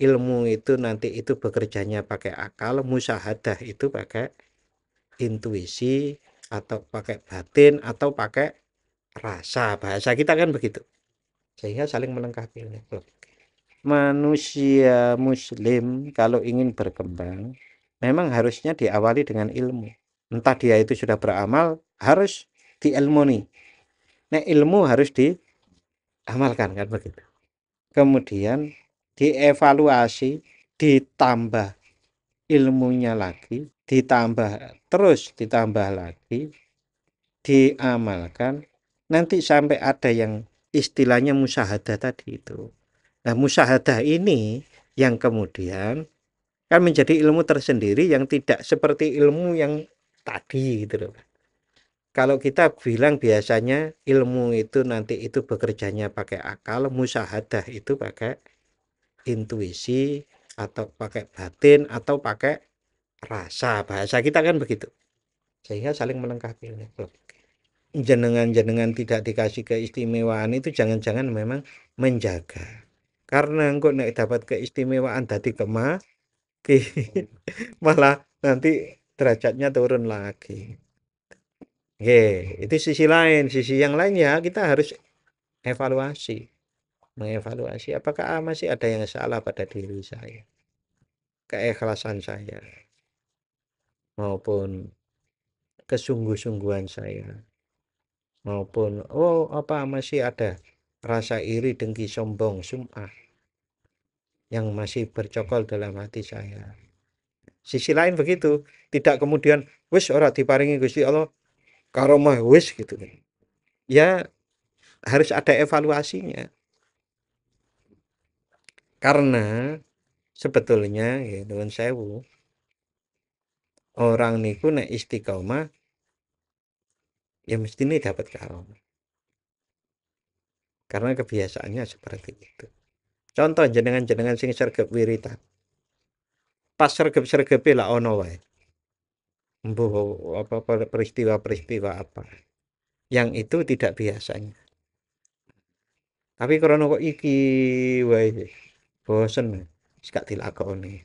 ilmu itu nanti itu bekerjanya pakai akal, musyahadah itu pakai intuisi atau pakai batin atau pakai rasa. Bahasa kita kan begitu. Sehingga saling melengkapi. Manusia muslim kalau ingin berkembang memang harusnya diawali dengan ilmu. Entah dia itu sudah beramal, harus diilmuni. Nah, ilmu harus diamalkan kan begitu. Kemudian dievaluasi, ditambah ilmunya lagi, ditambah lagi, diamalkan. Nanti sampai ada yang istilahnya musyahadah tadi itu. Nah, musyahadah ini yang kemudian kan menjadi ilmu tersendiri yang tidak seperti ilmu yang tadi gitu loh. Kalau kita bilang biasanya ilmu itu nanti itu bekerjanya pakai akal, musyahadah itu pakai intuisi atau pakai batin atau pakai rasa. Bahasa kita kan begitu. Sehingga saling melengkapi. Jenengan-jenengan tidak dikasih keistimewaan itu jangan-jangan memang menjaga. Karena engkau nek dapat keistimewaan tadi malah nanti derajatnya turun lagi. Oke, itu sisi lain. Sisi yang lain ya kita harus evaluasi. Mengevaluasi apakah masih ada yang salah pada diri saya. Keikhlasan saya. Maupun kesungguh-sungguhan saya. Maupun, apa masih ada rasa iri, dengki, sombong, sum'ah. Yang masih bercokol dalam hati saya. Sisi lain begitu. Tidak kemudian, wis ora diparingi Gusti Allah. Karomah wis gitu. Ya harus ada evaluasinya. Karena sebetulnya ya nuwun sewu, orang niku nek istiqomah ya mestine dapat karomah. Karena kebiasaannya seperti itu. Contoh jenengan-jenengan sing sregep wiritan. Pas sregep-sregepe lah ono wae. Mbuh apa peristiwa-peristiwa apa yang itu tidak biasanya. Tapi karena kok iki wae bosen wis gak dilakoni.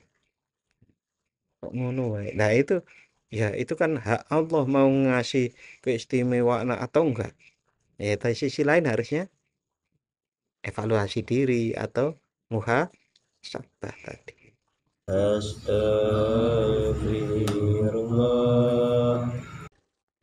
Kok ngono wae. Nah itu ya itu kan hak Allah mau ngasih keistimewaan atau enggak. Ya dari sisi lain harusnya evaluasi diri atau muhasabah tadi. Astagfirullah.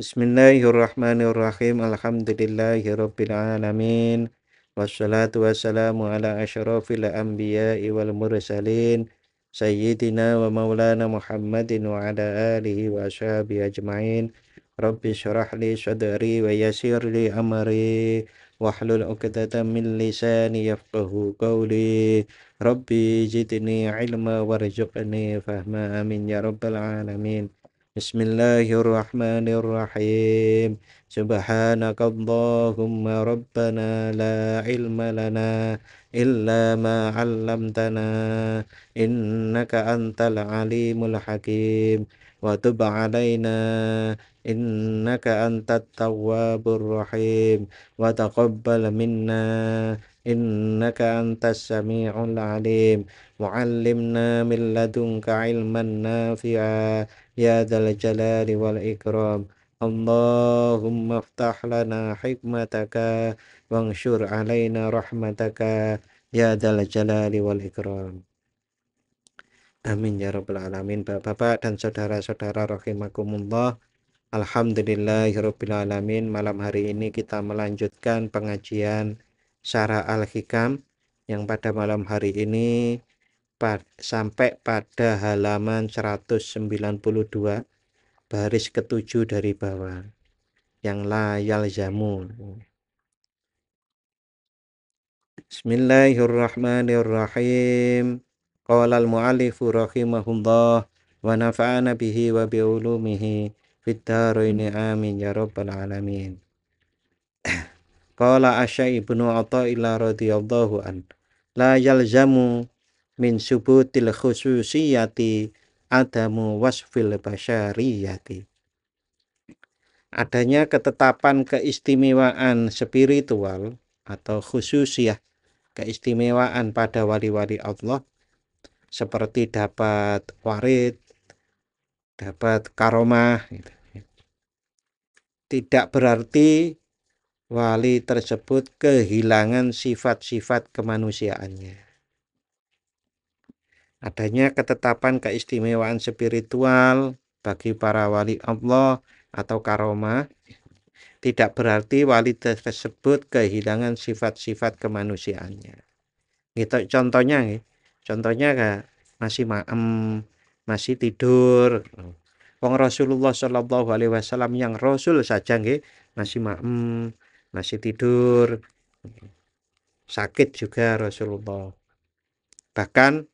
Bismillahirrahmanirrahim. Alhamdulillahirabbil alamin. Wassalatu wassalamu ala asyrafil anbiya'i wal mursalin sayyidina wa maulana Muhammadin wa ala alihi wa ashabihi ajma'in. Rabbi syrah li sadri wa yassir li amri wahlul 'uqdatam min lisani yafqahu qawli. Rabbi zidni ilma warzuqni fahma amin ya rabbal alamin. Bismillahirrahmanirrahim. Subhanakallahumma rabbana la ilma lana illa ma 'allamtana innaka antal alimul hakim wa tub 'alaina innaka antat tawwabur rahim wa taqabbal minna innaka antas sami'ul alim wa 'allimna min ladunka ilman nafi'a ya dzal jalali wal ikram. Allahumma aftah lana hikmataka wanshur alaina rahmataka ya dzal jalali wal ikram. Amin ya rabbal alamin. Bapak-bapak dan saudara-saudara rahimakumullah. Alhamdulillahirabbil alamin. Malam hari ini kita melanjutkan pengajian Syarah Al-Hikam yang pada malam hari ini sampai pada halaman 192 baris ketujuh dari bawah yang la yalzamu. Bismillahirrahmanirrahim. Qala al-mu'allifu rahimahullah wa nafa'ana bihi wa bi ulumihi fid dharaini amin ya rabbal alamin. Qala Asy ibnu Athaillah radhiyallahu an la yalzamu min subutil khususiyati adamu wasfil basyariyati. Adanya ketetapan keistimewaan spiritual atau khususiyah, keistimewaan pada wali-wali Allah seperti dapat warid, dapat karomah gitu. Tidak berarti wali tersebut kehilangan sifat-sifat kemanusiaannya. Adanya ketetapan keistimewaan spiritual bagi para wali Allah atau karomah tidak berarti wali tersebut kehilangan sifat-sifat kemanusiaannya. Gitu contohnya, contohnya masih maem, masih tidur. Wong Rasulullah Shallallahu Alaihi Wasallam yang Rasul saja masih maem, masih tidur, sakit juga Rasulullah. Bahkan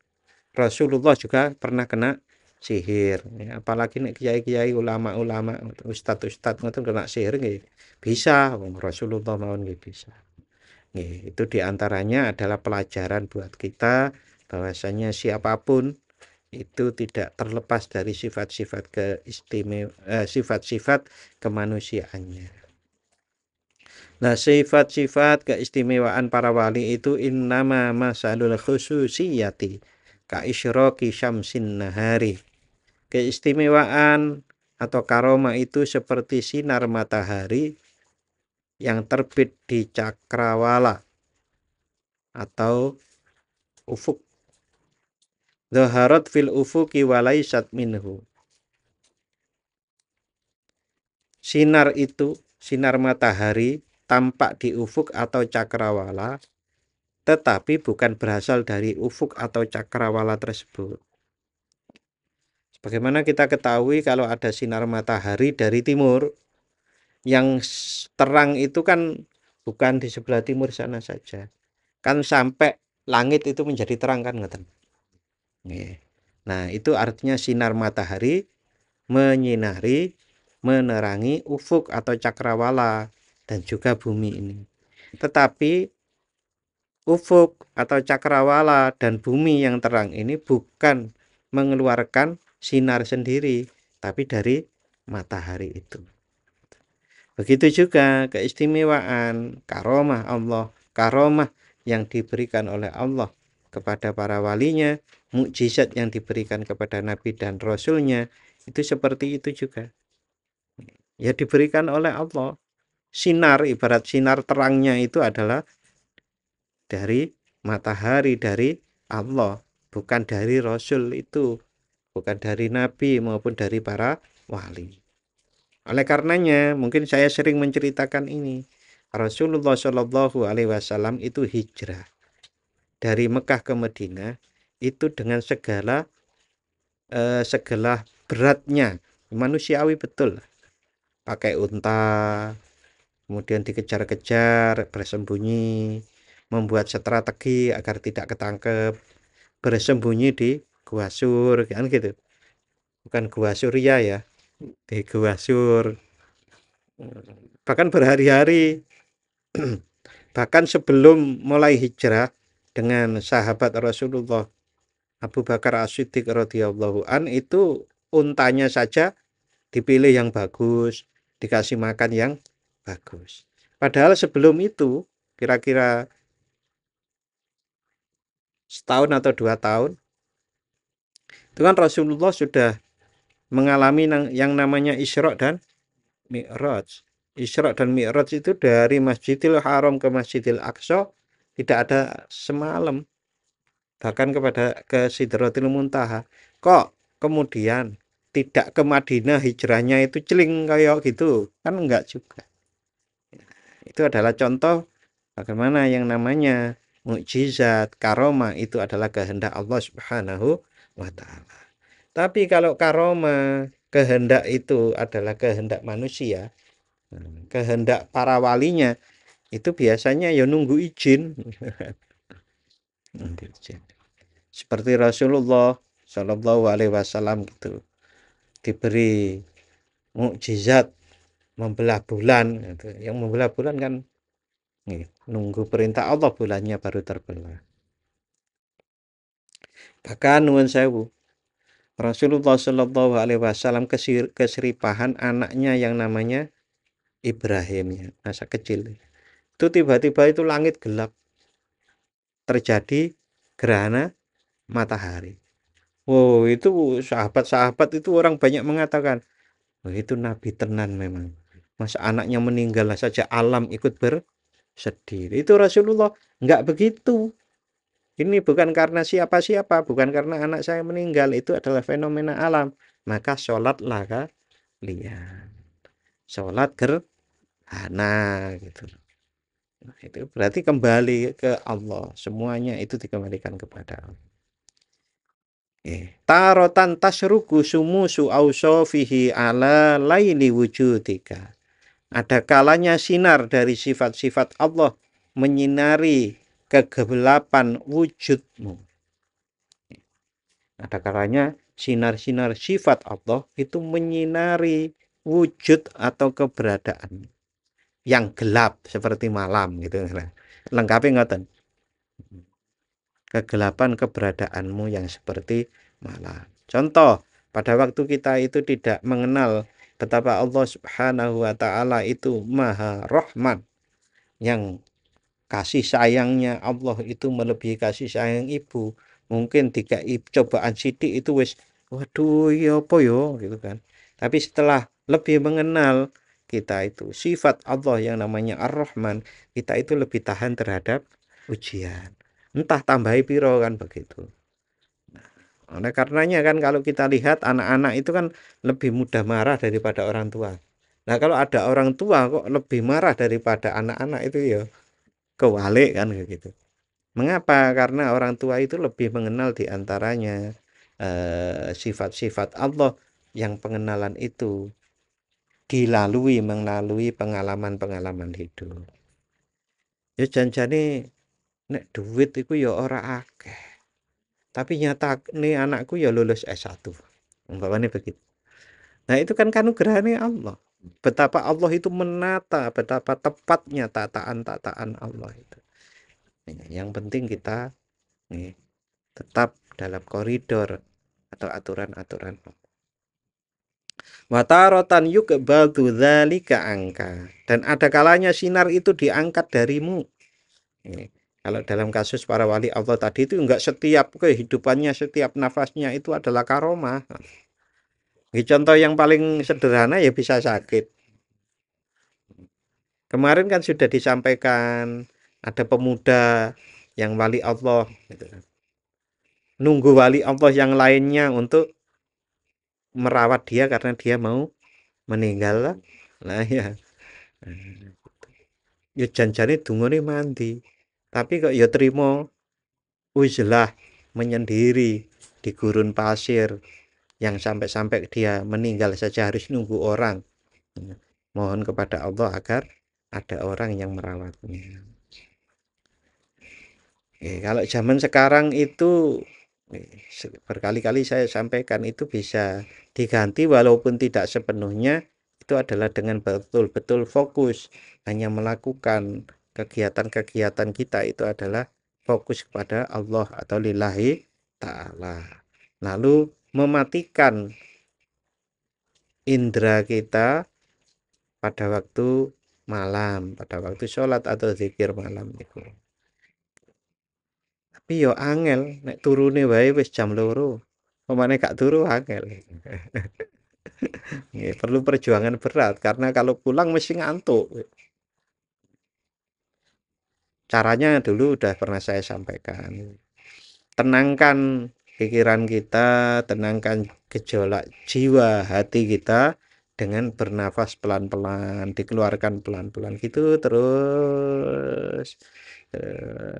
Rasulullah juga pernah kena sihir. Apalagi nek kiai-kiai, ulama-ulama, ustadz-ustadz ngoten kena sihir nggih. Bisa, wong Rasulullah mawon nggih bisa. Itu diantaranya adalah pelajaran buat kita bahwasanya siapapun itu tidak terlepas dari sifat-sifat sifat-sifat kemanusiaannya. Nah, sifat-sifat keistimewaan para wali itu innama masalul khususiyati ka isyraqi syamsin nahari. Keistimewaan atau karomah itu seperti sinar matahari yang terbit di cakrawala atau ufuk. Zaharat fil ufuki walaisat minhu. Sinar itu, sinar matahari tampak di ufuk atau cakrawala, tetapi bukan berasal dari ufuk atau cakrawala tersebut. Bagaimana kita ketahui kalau ada sinar matahari dari timur, yang terang itu kan bukan di sebelah timur sana saja, kan sampai langit itu menjadi terang kan, ngeten. Nah, itu artinya sinar matahari menyinari, menerangi ufuk atau cakrawala dan juga bumi ini. Tetapi ufuk atau cakrawala dan bumi yang terang ini bukan mengeluarkan sinar sendiri, tapi dari matahari itu. Begitu juga keistimewaan karomah Allah, karomah yang diberikan oleh Allah kepada para walinya, mukjizat yang diberikan kepada Nabi dan Rasulnya, itu seperti itu juga. Ya diberikan oleh Allah. Sinar, ibarat sinar terangnya itu adalah dari matahari, dari Allah, bukan dari Rasul itu, bukan dari Nabi maupun dari para wali. Oleh karenanya, mungkin saya sering menceritakan ini. Rasulullah Shallallahu Alaihi Wasallam itu hijrah dari Mekah ke Madinah itu dengan segala beratnya, manusiawi betul. Pakai unta, kemudian dikejar-kejar, bersembunyi, membuat strategi agar tidak ketangkep, bersembunyi di Gua Sur, kan gitu. Bukan Gua Surya ya, di Gua Sur. Bahkan berhari-hari, bahkan sebelum mulai hijrah dengan sahabat Rasulullah Abu Bakar As-Siddiq radhiyallahu an, itu untanya saja dipilih yang bagus, dikasih makan yang bagus. Padahal sebelum itu, kira-kira setahun atau 2 tahun, itu kan Rasulullah sudah mengalami yang namanya Isra dan Mi'raj. Isra dan Mi'raj itu dari Masjidil Haram ke Masjidil Aqsa tidak ada semalam. Bahkan ke Sidratul Muntaha. Kok kemudian tidak ke Madinah, hijrahnya itu celing kayak gitu? Kan enggak juga. Itu adalah contoh bagaimana yang namanya mukjizat, karomah itu adalah kehendak Allah Subhanahu wa taala. Tapi kalau karomah, kehendak itu adalah kehendak manusia, kehendak para walinya, itu biasanya ya nunggu izin. Seperti Rasulullah Shallallahu Alaihi Wasallam gitu, diberi mukjizat membelah bulan gitu. Yang membelah bulan kan nunggu perintah Allah bulannya baru terbelah. Bahkan nuwun sewu, Rasulullah Shallallahu Alaihi Wasallam keseripahan anaknya yang namanya Ibrahim ya, masa kecil. Itu tiba-tiba itu langit gelap, terjadi gerhana matahari. Wow, itu sahabat-sahabat itu orang banyak mengatakan, "Wah, itu nabi tenan memang. Masa anaknya meninggal saja alam ikut bersedih." Itu Rasulullah enggak begitu. Ini bukan karena siapa-siapa, bukan karena anak saya meninggal, itu adalah fenomena alam. Maka sholatlah kalian. Sholat gerhana gitu. Nah, itu berarti kembali ke Allah. Semuanya itu dikembalikan kepada Allah. Tarotan tasruku sumusu ausofihi ala laili wujudika. Ada kalanya sinar dari sifat-sifat Allah menyinari kegelapan wujudmu. Ada kalanya sinar-sinar sifat Allah itu menyinari wujud atau keberadaan yang gelap seperti malam gitu. Lengkapi ngoten. Kegelapan keberadaanmu yang seperti malam. Contoh, pada waktu kita itu tidak mengenal betapa Allah Subhanahu wa taala itu Maha Rahman, yang kasih sayangnya Allah itu melebihi kasih sayang ibu. Mungkin tiga cobaan sidik itu wis waduh ya apa yo gitu kan. Tapi setelah lebih mengenal kita itu sifat Allah yang namanya Ar-Rahman, kita itu lebih tahan terhadap ujian. Entah tambahi piro kan begitu. Oleh karenanya kan kalau kita lihat anak-anak itu kan lebih mudah marah daripada orang tua. Nah, kalau ada orang tua kok lebih marah daripada anak-anak itu ya kewalik kan gitu. Mengapa? Karena orang tua itu lebih mengenal di antaranya sifat-sifat Allah yang pengenalan itu dilalui melalui pengalaman-pengalaman hidup. Ya janjane nek duit iku ya ora akeh. Tapi nyata nih anakku ya lulus S1. Umpamanya begitu. Nah, itu kan kanugerahnya Allah. Betapa Allah itu menata, betapa tepatnya tataan-tataan Allah itu. Yang penting kita nih, tetap dalam koridor atau aturan-aturan. Watarotan yuqbadu dzalika angka. Dan ada kalanya sinar itu diangkat darimu. Nih, kalau dalam kasus para wali Allah tadi itu enggak setiap kehidupannya, setiap nafasnya itu adalah karomah. Ini contoh yang paling sederhana ya bisa sakit. Kemarin kan sudah disampaikan ada pemuda yang wali Allah gitu. Nunggu wali Allah yang lainnya untuk merawat dia karena dia mau meninggal lah. Nah ya, ya janjane dungane mandi. Tapi kok ya terima uzlah menyendiri di gurun pasir yang sampai-sampai dia meninggal saja harus nunggu orang. Mohon kepada Allah agar ada orang yang merawatnya. Kalau zaman sekarang itu berkali-kali saya sampaikan itu bisa diganti walaupun tidak sepenuhnya, itu adalah dengan betul-betul fokus hanya melakukan kegiatan-kegiatan kita itu adalah fokus kepada Allah atau lillahi ta'ala. Lalu mematikan indera kita pada waktu malam, pada waktu sholat atau zikir malam itu. Tapi yo angel nek turune wae wis jam 2. Pemane gak turu angel. Nggih, perlu perjuangan berat karena kalau pulang mesti ngantuk. Caranya dulu udah pernah saya sampaikan. Tenangkan pikiran kita, tenangkan gejolak jiwa hati kita dengan bernafas pelan-pelan, dikeluarkan pelan-pelan gitu terus.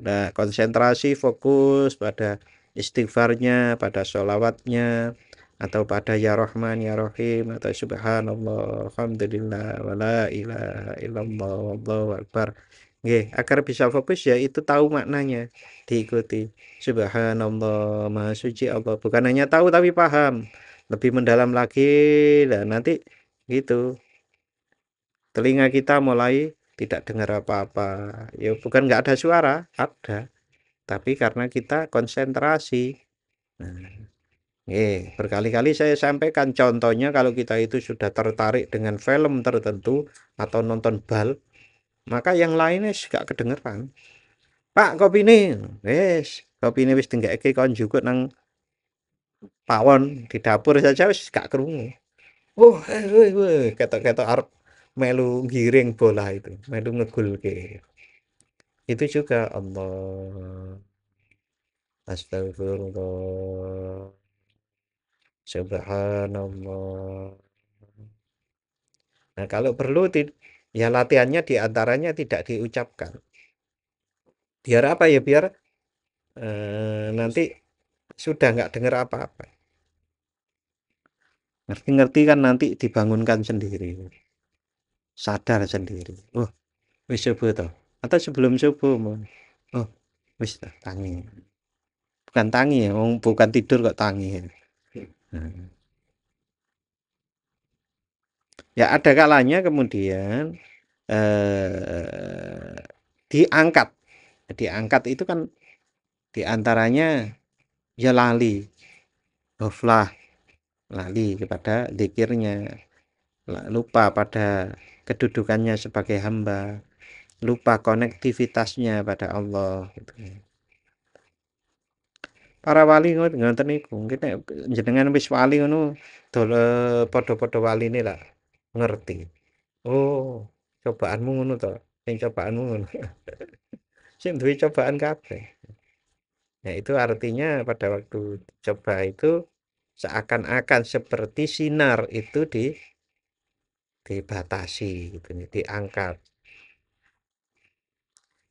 Nah, konsentrasi fokus pada istighfarnya, pada sholawatnya, atau pada ya Rahman, ya Rahim, atau subhanallah, alhamdulillah, wala ilaha illallah, wallahu akbar. Nggih, agar bisa fokus ya itu tahu maknanya, diikuti. Subhanallah, Maha Suci Allah. Bukan hanya tahu tapi paham. Lebih mendalam lagi dan nanti gitu. Telinga kita mulai tidak dengar apa-apa. Ya bukan nggak ada suara, ada. Tapi karena kita konsentrasi. Nah, berkali-kali saya sampaikan contohnya kalau kita itu sudah tertarik dengan film tertentu atau nonton bal, maka yang lainnya gak kedengeran. Pak, kopi ini, kopi ini wis tenggake kon juga nang pawon di dapur saja wis gak krungu. Wah, ketok-ketok arep melu giring bola itu, melu ngegulke. Itu juga Allah, astagfirullah, subhanallah. Nah, kalau perlu ya latihannya di antaranya tidak diucapkan. Biar apa ya? Biar nanti sudah nggak dengar apa-apa. Ngerti-ngerti kan nanti dibangunkan sendiri, sadar sendiri. Oh, wis subuh toh. Atau sebelum subuh mau. Oh, wis toh, tangi. Bukan tangi ya, bukan tidur kok tangi ya. Nah, ya ada kalanya kemudian diangkat. Diangkat itu kan diantaranya ya lali, ghaflah, lali kepada zikirnya, lupa pada kedudukannya sebagai hamba, lupa konektivitasnya pada Allah gitu. Para wali ngoten niku, mungkin jenengan wis wali ngono dol padha-padha waline lah ngerti. Oh, cobaanmu ngono to. Sing cobaanmu ngono. Sing duwe cobaan kabeh. Ya itu artinya pada waktu coba itu seakan-akan seperti sinar itu dibatasi gitu, diangkat.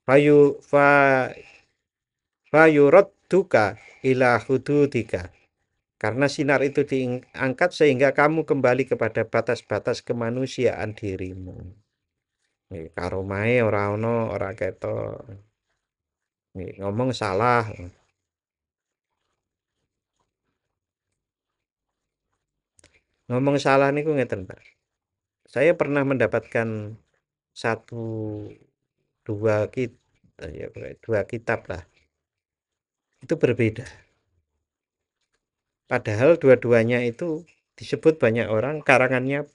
Fayu fa fayuradduka ila hududika. Karena sinar itu diangkat sehingga kamu kembali kepada batas-batas kemanusiaan dirimu. Karomahe ora ono, ora ketok. Ngomong salah. Ngomong salah niku ngeten, Pak. Saya pernah mendapatkan satu dua kitab lah. Itu berbeda. Padahal dua-duanya itu disebut banyak orang karangannya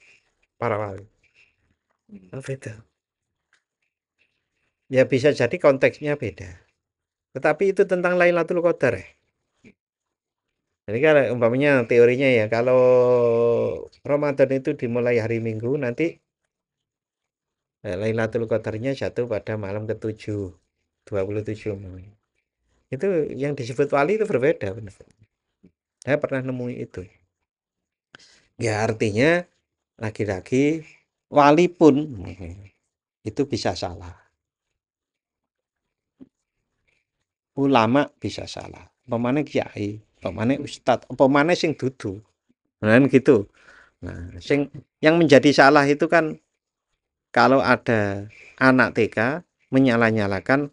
para wali. Beda. Ya bisa jadi konteksnya beda. Tetapi itu tentang Lailatul Qadar ya. Jadi kalau umpamanya teorinya ya kalau Ramadan itu dimulai hari Minggu nanti Lailatul Qadarnya jatuh pada malam ke-7 27 Mei. Itu yang disebut wali itu berbeda benar. Saya pernah nemui itu. Ya artinya lagi-lagi wali pun itu bisa salah. Ulama bisa salah. Pemane kiai, pemane ustad, pemane sing dudu. Nah, gitu. Nah, yang menjadi salah itu kan kalau ada anak TK menyalah-nyalakan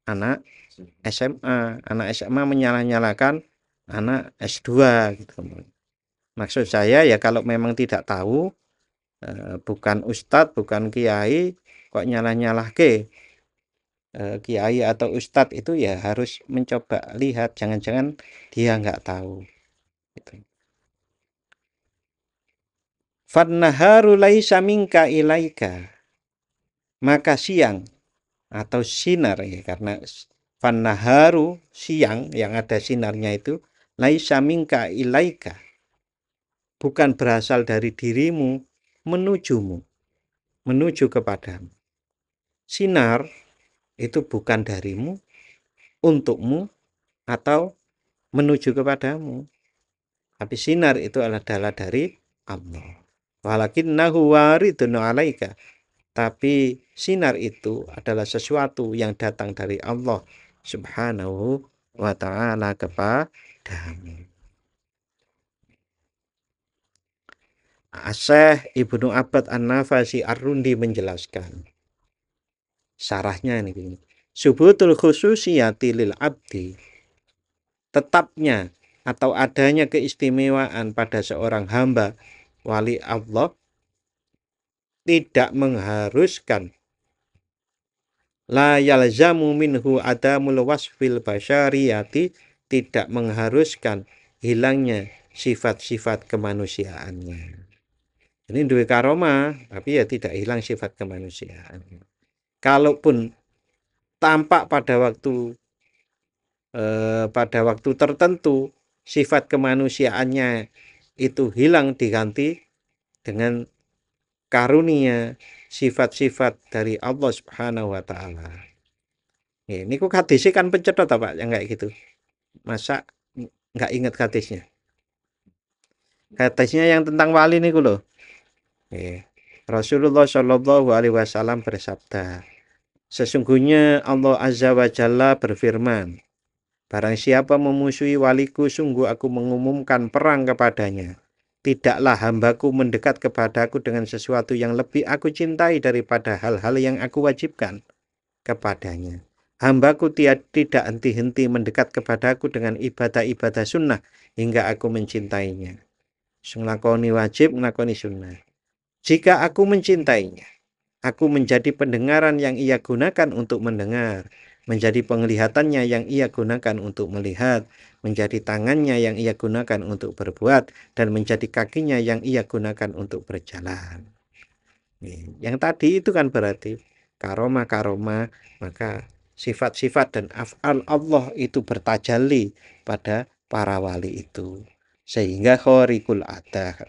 anak SMA, anak SMA menyalah-nyalakan anak S2 gitu. Maksud saya ya kalau memang tidak tahu, bukan ustadz, bukan kiai, kok nyalah-nyalah ke kiai atau ustadz itu ya harus mencoba lihat, jangan-jangan dia nggak tahu. Gitu. Fannaharu laisa minka ilaika. Maka siang atau sinar ya karena fannaharu siang yang ada sinarnya itu laisa minka ilaika. Bukan berasal dari dirimu menujumu, menuju kepadamu. Sinar itu bukan darimu, untukmu, atau menuju kepadamu. Tapi sinar itu adalah dari Allah. Walakinnahu waridun alaika. Tapi sinar itu adalah sesuatu yang datang dari Allah Subhanahu wa ta'ala kepadamu. Syekh Ibnu Abbad An-Nafasi Ar-Rundi menjelaskan. Sarahnya ini. Subutul khususiyati lil abdi. Tetapnya atau adanya keistimewaan pada seorang hamba wali Allah tidak mengharuskan la yalzamu minhu adamul wasfil basyariyati, tidak mengharuskan hilangnya sifat-sifat kemanusiaannya. Ini duwe karomah tapi ya tidak hilang sifat kemanusiaan. Kalaupun tampak pada waktu tertentu sifat kemanusiaannya itu hilang diganti dengan karunia sifat-sifat dari Allah Subhanahu wa taala. Ini kok hadisnya kan pencetha Pak yang kayak gitu. Masa nggak ingat hadisnya? Hadisnya yang tentang wali niku loh. Rasulullah Shallallahu alaihi wasallam bersabda, sesungguhnya Allah Azza wa Jalla berfirman, barang siapa memusuhi waliku, sungguh aku mengumumkan perang kepadanya. Tidaklah hambaku mendekat kepadaku dengan sesuatu yang lebih aku cintai daripada hal-hal yang aku wajibkan kepadanya. Hambaku tidak henti-henti mendekat kepadaku dengan ibadah-ibadah sunnah hingga aku mencintainya. Nglakoni wajib, nglakoni sunnah. Jika aku mencintainya, aku menjadi pendengaran yang ia gunakan untuk mendengar, menjadi penglihatannya yang ia gunakan untuk melihat, menjadi tangannya yang ia gunakan untuk berbuat, dan menjadi kakinya yang ia gunakan untuk berjalan. Yang tadi itu kan berarti karomah-karomah, maka sifat-sifat dan af'al Allah itu bertajalli pada para wali itu, sehingga khariqul adah.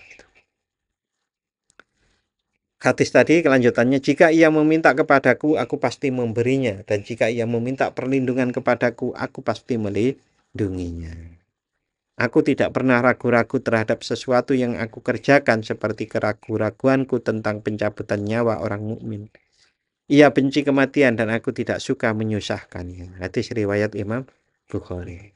Hadis tadi kelanjutannya, jika ia meminta kepadaku, aku pasti memberinya, dan jika ia meminta perlindungan kepadaku, aku pasti melindunginya. Aku tidak pernah ragu-ragu terhadap sesuatu yang aku kerjakan, seperti keraguan-raguanku tentang pencabutan nyawa orang mukmin. Ia benci kematian dan aku tidak suka menyusahkannya. Hadis riwayat Imam Bukhari.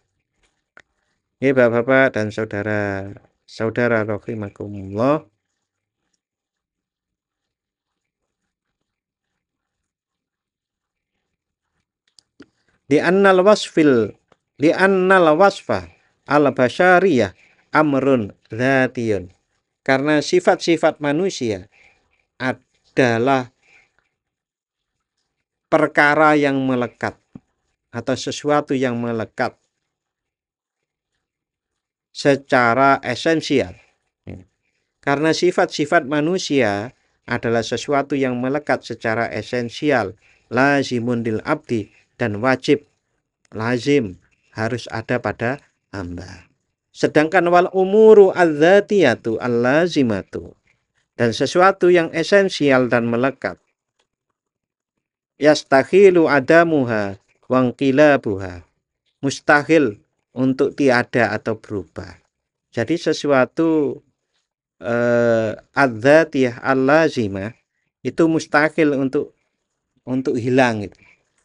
Ya Bapak-bapak dan saudara-saudara rahimakumullah, li'annal wasfa al-basyariyah amrun dzatiyun. Karena sifat-sifat manusia adalah perkara yang melekat atau sesuatu yang melekat secara esensial. Karena sifat-sifat manusia adalah sesuatu yang melekat secara esensial, lazimun lil abdi, dan wajib, lazim, harus ada pada hamba. Sedangkan wal umuru adzatiyatu allazimatu, dan sesuatu yang esensial dan melekat, yastakhilu adamuha wangqilabuha, mustahil untuk tiada atau berubah. Jadi sesuatu adzatiyah allazimah itu mustahil untuk hilang gitu.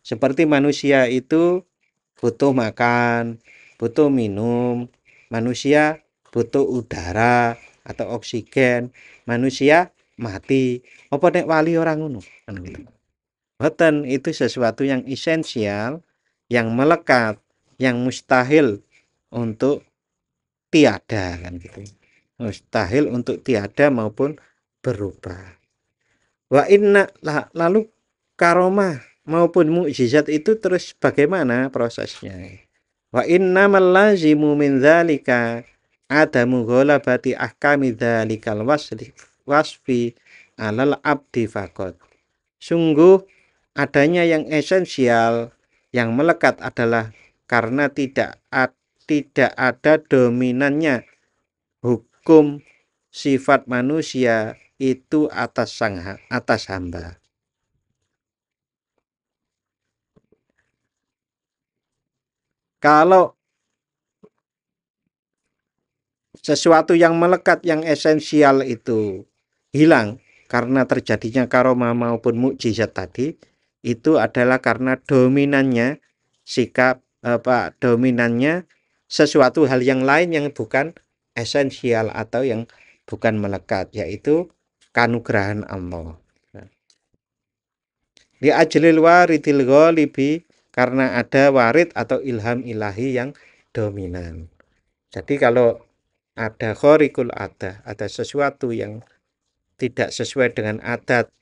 Seperti manusia itu butuh makan, butuh minum, manusia butuh udara atau oksigen, manusia mati. Apa nek wali orang ngono? Boten, itu sesuatu yang esensial, yang melekat, yang mustahil untuk tiada kan gitu. Mustahil untuk tiada maupun berubah. Lalu karomah maupun mukjizat itu terus bagaimana prosesnya? Wa innamal lazimu min dzalika adamu ghalabati ahkami dzalikal wasfi alal abdi faqat. Sungguh adanya yang esensial, yang melekat adalah karena tidak ada dominannya hukum sifat manusia itu atas hamba. Kalau sesuatu yang melekat, yang esensial itu hilang karena terjadinya karomah maupun mukjizat tadi, itu adalah karena dominannya dominannya sesuatu hal yang lain yang bukan esensial atau yang bukan melekat, yaitu kanugrahan Allah. Li ajlil waridil ghalibi, karena ada warid atau ilham ilahi yang dominan. Jadi kalau ada khariqul adah, ada sesuatu yang tidak sesuai dengan adat.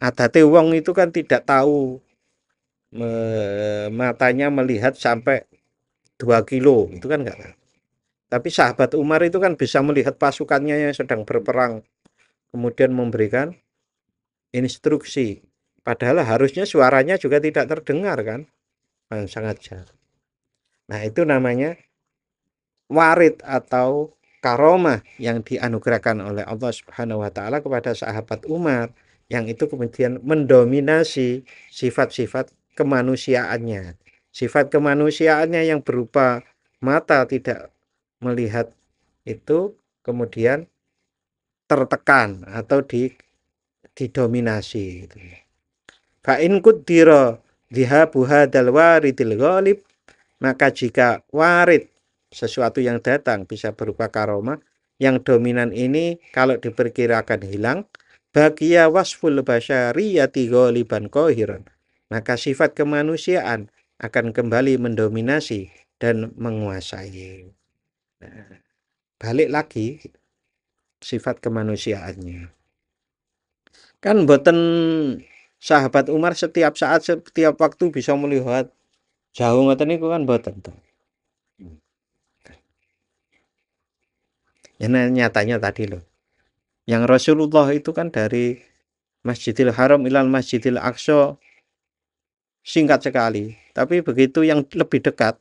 Adate wong itu kan tidak tahu matanya melihat sampai 2 kilo, itu kan enggak tahu. Tapi sahabat Umar itu kan bisa melihat pasukannya yang sedang berperang, kemudian memberikan instruksi. Padahal harusnya suaranya juga tidak terdengar kan, sangat jauh. Nah itu namanya warid atau karomah yang dianugerahkan oleh Allah Subhanahu wa taala kepada sahabat Umar yang itu kemudian mendominasi sifat-sifat kemanusiaannya. Sifat kemanusiaannya yang berupa mata tidak melihat itu kemudian tertekan atau didominasi gitu. Fa in qaddara dhahabu hadzal waridil ghalib, maka jika warid sesuatu yang datang bisa berupa karomah yang dominan ini kalau diperkirakan hilang, bagiya wasful basyariyati ghaliban qahiran, maka sifat kemanusiaan akan kembali mendominasi dan menguasai. Nah, balik lagi sifat kemanusiaannya. Kan boten sahabat Umar setiap saat setiap waktu bisa melihat jauh ngoten niku kan boten to. Ya nyatanya tadi loh. Yang Rasulullah itu kan dari Masjidil Haram ilal Masjidil Aqsa singkat sekali. Tapi begitu yang lebih dekat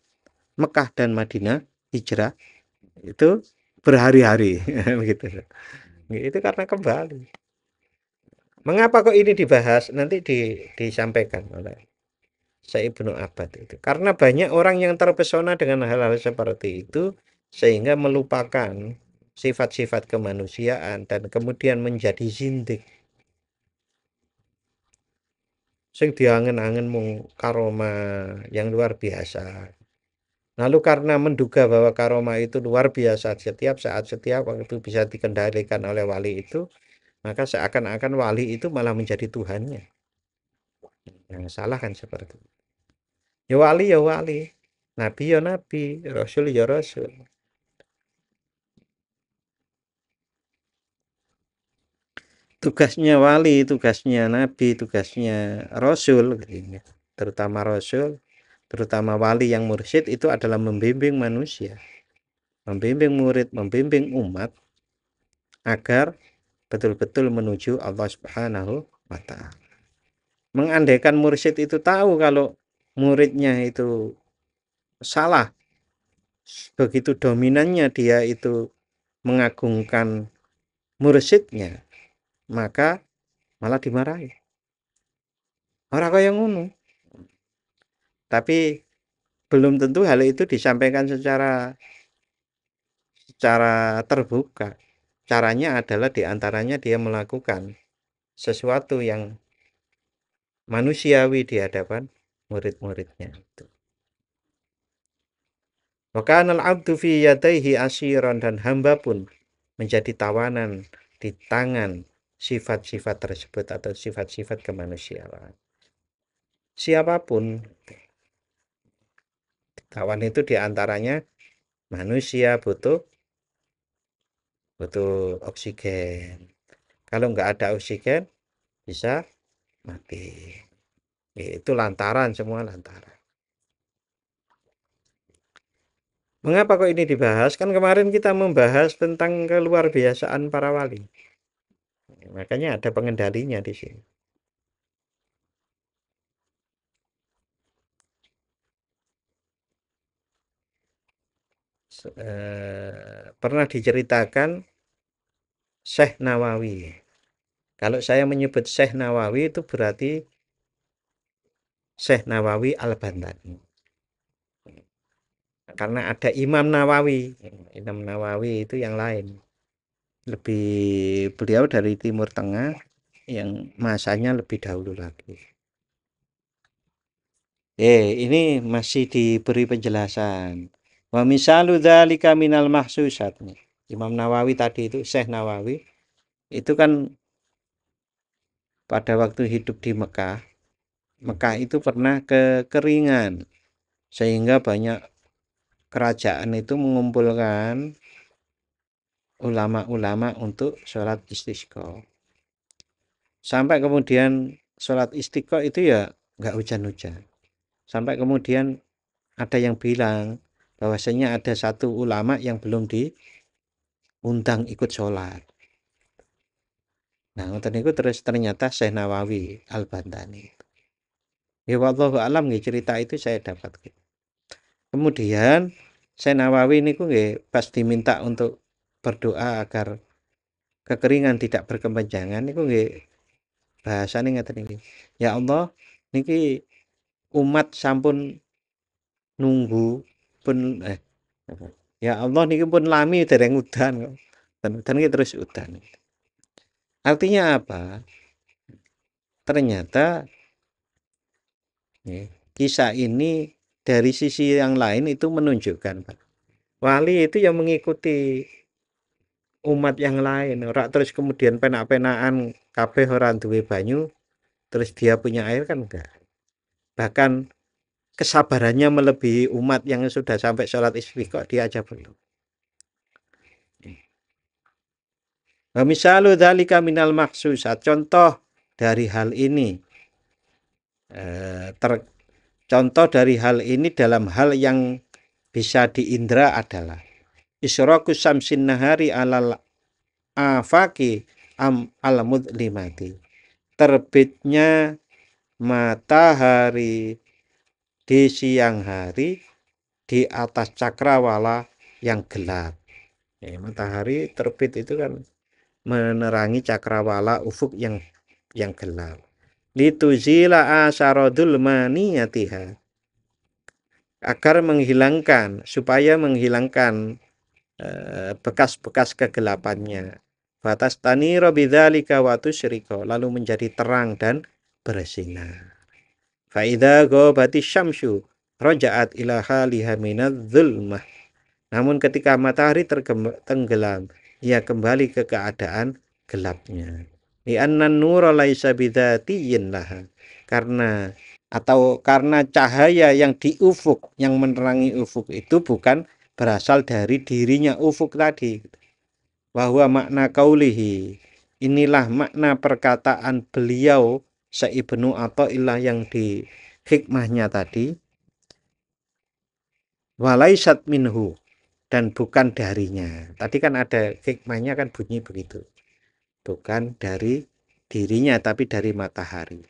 Mekah dan Madinah hijrah itu berhari-hari begitu. Itu karena kembali. Mengapa kok ini dibahas? Nanti disampaikan oleh Syekh Ibnu Abbad itu. Karena banyak orang yang terpesona dengan hal-hal seperti itu sehingga melupakan sifat-sifat kemanusiaan dan kemudian menjadi zindik. Sing diangen-angen mung karoma yang luar biasa. Lalu karena menduga bahwa karoma itu luar biasa setiap saat, setiap waktu bisa dikendalikan oleh wali itu, maka seakan-akan wali itu malah menjadi Tuhannya. Yang salah kan seperti itu. Ya wali ya wali, nabi ya nabi, rasul ya rasul. Tugasnya wali, tugasnya nabi, tugasnya rasul, terutama rasul, terutama wali yang mursyid itu adalah membimbing manusia, membimbing murid, membimbing umat agar betul-betul menuju Allah Subhanahu wa taala. Mengandaikan mursyid itu tahu kalau muridnya itu salah, begitu dominannya dia itu mengagungkan mursyidnya, maka malah dimarahi. Orang kaya ngono. Tapi belum tentu hal itu disampaikan secara terbuka. Caranya adalah diantaranya dia melakukan sesuatu yang manusiawi di hadapan murid-muridnya itu. Wa kana al-'abdu fi yadayhi asyiran, dan hamba pun menjadi tawanan di tangan sifat-sifat tersebut atau sifat-sifat kemanusiaan. Siapapun tawan itu diantaranya manusia butuh oksigen. Kalau nggak ada oksigen bisa mati. Itu lantaran, semua lantaran. Mengapa kok ini dibahas? Kan kemarin kita membahas tentang keluar biasaan para wali. Makanya ada pengendalinya di sini. Pernah diceritakan Syekh Nawawi. Kalau saya menyebut Syekh Nawawi itu berarti Syekh Nawawi Al-Bantani. Karena ada Imam Nawawi. Imam Nawawi itu yang lain. Beliau dari Timur Tengah yang masanya lebih dahulu lagi. Ini masih diberi penjelasan. Wa misalu dzalika minal mahsusat. Imam Nawawi tadi itu, Syekh Nawawi itu kan pada waktu hidup di Mekah itu pernah kekeringan sehingga banyak kerajaan itu mengumpulkan ulama-ulama untuk sholat istisqa. Sampai kemudian sholat istisqa itu ya nggak hujan-hujan. Sampai kemudian ada yang bilang bahwasanya ada satu ulama yang belum diundang ikut sholat. Nah, ngoten niku terus ternyata Syekh Nawawi Al-Bantani. Ya wallahu alam, cerita itu saya dapat. Kemudian Syekh Nawawi niku nggih pas diminta untuk berdoa agar kekeringan tidak berkepanjangan niku nggih bahasane ngeten iki. Ya Allah, niki umat sampun nunggu pun ya Allah niki pun lami dereng udan kok. Dan iki terus udan. Artinya apa? Ternyata kisah ini dari sisi yang lain itu menunjukkan Pak, wali itu yang mengikuti umat yang lain, ora terus kemudian penak-penakan kabeh ora duwe banyu, terus dia punya air kan enggak. Bahkan kesabarannya melebihi umat yang sudah sampai sholat istiqo, dia aja belum. Wa misalu dzalika minal maksusat, contoh dari hal ini contoh dari hal ini dalam hal yang bisa diindra adalah isyraku samsin nahari alal afaki al mudlimati, terbitnya matahari di siang hari di atas cakrawala yang gelap. Matahari terbit itu kan menerangi cakrawala ufuk yang gelap. Lituzila asarodul maniyatiha, agar menghilangkan, supaya menghilangkan bekas-bekas kegelapannya. Batas taniro bidzalika wa tusyriko, lalu menjadi terang dan bersinar. Fa idza ghabati syamsu raja'at ila haliha minadh-dhulmah. Namun ketika matahari tenggelam, ia kembali ke keadaan gelapnya. Li anna nura laisa bidzatiyyin laha, karena cahaya yang di ufuk, yang menerangi ufuk itu bukan berasal dari dirinya ufuk tadi. Bahwa makna kaulihi, inilah makna perkataan beliau Ibnu Athaillah yang di hikmahnya tadi, walaisat minhu, dan bukan darinya. Tadi kan ada hikmahnya kan bunyi begitu, bukan dari dirinya tapi dari matahari.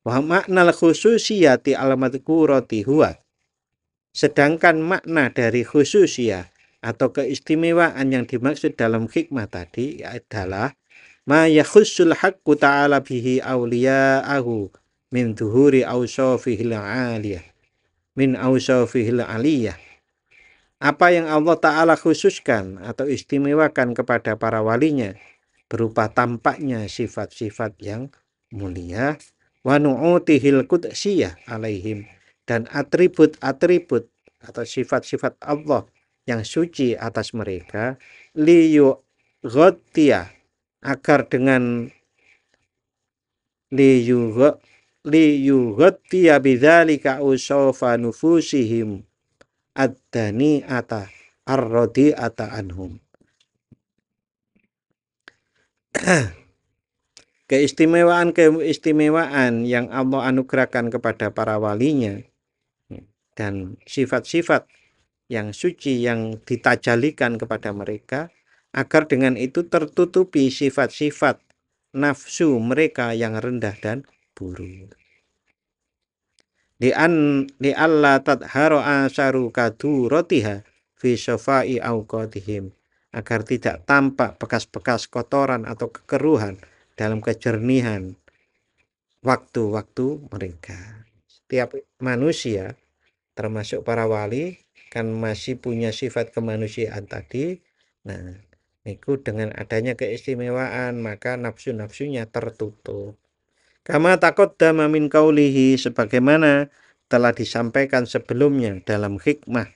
Wa makna khususiyati al-madhkurati huwa, sedangkan makna dari khususiyah atau keistimewaan yang dimaksud dalam hikmah tadi adalah ma yakhussul haqqu ta'ala bihi awliya'ahu min dhuhuri awsafihil aliyah, min awsafihil aliyah, apa yang Allah Ta'ala khususkan atau istimewakan kepada para walinya berupa tampaknya sifat-sifat yang mulia, wa nu'utihil qudsiyah alaihim, dan atribut-atribut atau sifat-sifat Allah yang suci atas mereka, liyughattiyah, agar dengan liyughattiyah bidzalika usawfa nufusihim ad-dani'ata ar-radi'ata anhum. Keistimewaan yang Allah anugerahkan kepada para walinya dan sifat-sifat yang suci yang ditajalikan kepada mereka, agar dengan itu tertutupi sifat-sifat nafsu mereka yang rendah dan buruk. Li alla tadharu asaru kaduratiha fi syafai awqatihim, agar tidak tampak bekas-bekas kotoran atau kekeruhan dalam kejernihan waktu-waktu mereka. Setiap manusia termasuk para wali kan masih punya sifat kemanusiaan tadi. Nah, itu dengan adanya keistimewaan maka nafsu-nafsunya tertutup. Kama taqaddama min qaulihi, sebagaimana telah disampaikan sebelumnya dalam hikmah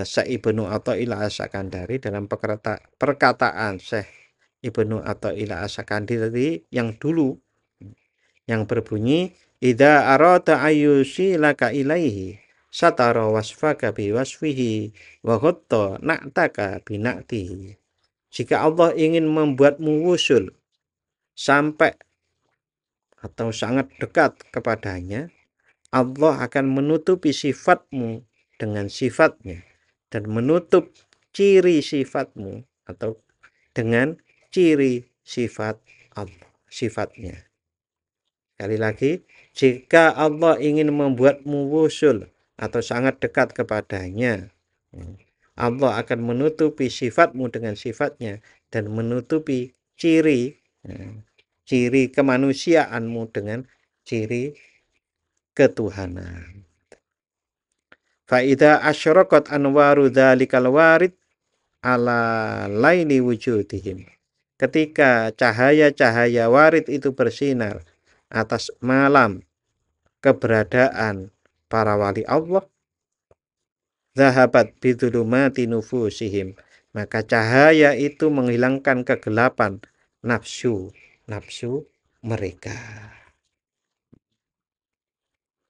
Syekh Ibnu Athaillah As-Sakandari, dalam perkataan Syekh Ibnu Athaillah As-Sakandari yang dulu, yang berbunyi idza arada ayyusi laka ilaihi satara wasfaka bi wasfihi wa ghatta na'taka bi na'tihi. Jika Allah ingin membuatmu wusul sampai atau sangat dekat kepadanya, Allah akan menutupi sifatmu dengan sifatnya, dan menutup ciri sifatmu atau dengan ciri sifat Allah, sifatnya. Sekali lagi, jika Allah ingin membuatmu wusul atau sangat dekat kepadanya, Allah akan menutupi sifatmu dengan sifatnya dan menutupi ciri ciri kemanusiaanmu dengan ciri ketuhanan. Faida asyraqat anwaru dzalikal warid ala laili wujudihim. Ketika cahaya-cahaya warid itu bersinar atas malam keberadaan para wali Allah, zahabat bidulumati nufusihim, maka cahaya itu menghilangkan kegelapan nafsu mereka.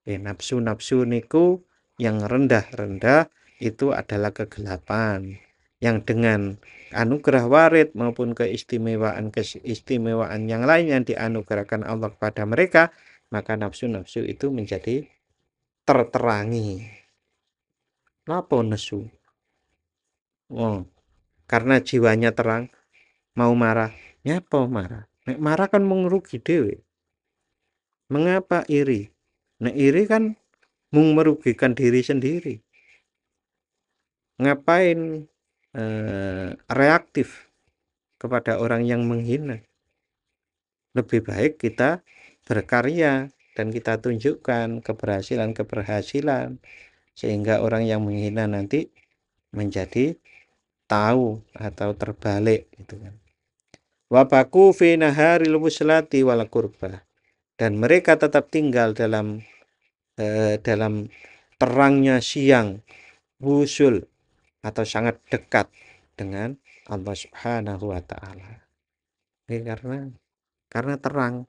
Nafsu niku yang rendah-rendah itu adalah kegelapan, yang dengan anugerah warid maupun keistimewaan yang lain yang dianugerahkan Allah kepada mereka, maka nafsu itu menjadi terterangi. Lapo nesu? Karena jiwanya terang, mau marah, nyapa marah. Nek marah kan merugi dewe. Mengapa iri? Nek iri kan merugikan diri sendiri. Ngapain reaktif kepada orang yang menghina? Lebih baik kita berkarya dan kita tunjukkan keberhasilan sehingga orang yang menghina nanti menjadi tahu atau terbalik gitu kan. Wabaku fi naharil wuslati wal qurbah, dan mereka tetap tinggal dalam terangnya siang wusul atau sangat dekat dengan Allah Subhanahu wa taala. Karena terang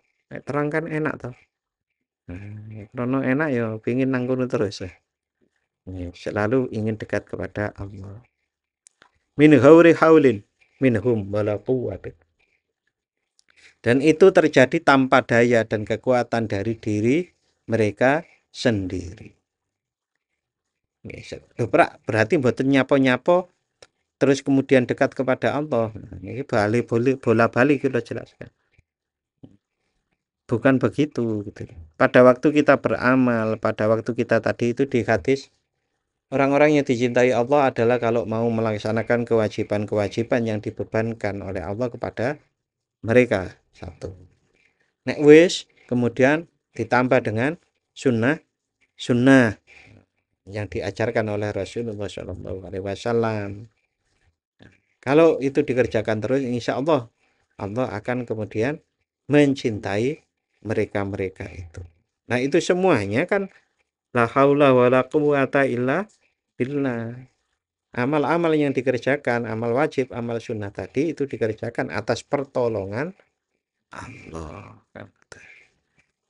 kan enak toh. Karena enak ya pengin nang kono terus ya. Selalu ingin dekat kepada Allah. Min hauri haulin minhum wala quwwat. Dan itu terjadi tanpa daya dan kekuatan dari diri mereka sendiri. Berarti mboten nyapo-nyapo terus kemudian dekat kepada Allah. Ini bola balik kita jelaskan. Bukan begitu gitu. Pada waktu kita beramal, pada waktu kita tadi itu di hadis, orang-orang yang dicintai Allah adalah kalau mau melaksanakan kewajiban-kewajiban yang dibebankan oleh Allah kepada mereka. Satu. Nek wis kemudian ditambah dengan sunnah yang diajarkan oleh Rasulullah SAW. Kalau itu dikerjakan terus, insya Allah akan kemudian mencintai mereka itu. Nah itu semuanya kan la haula wala quwata illa billah. Amal-amal yang dikerjakan, amal wajib, amal sunnah tadi itu dikerjakan atas pertolongan Allah.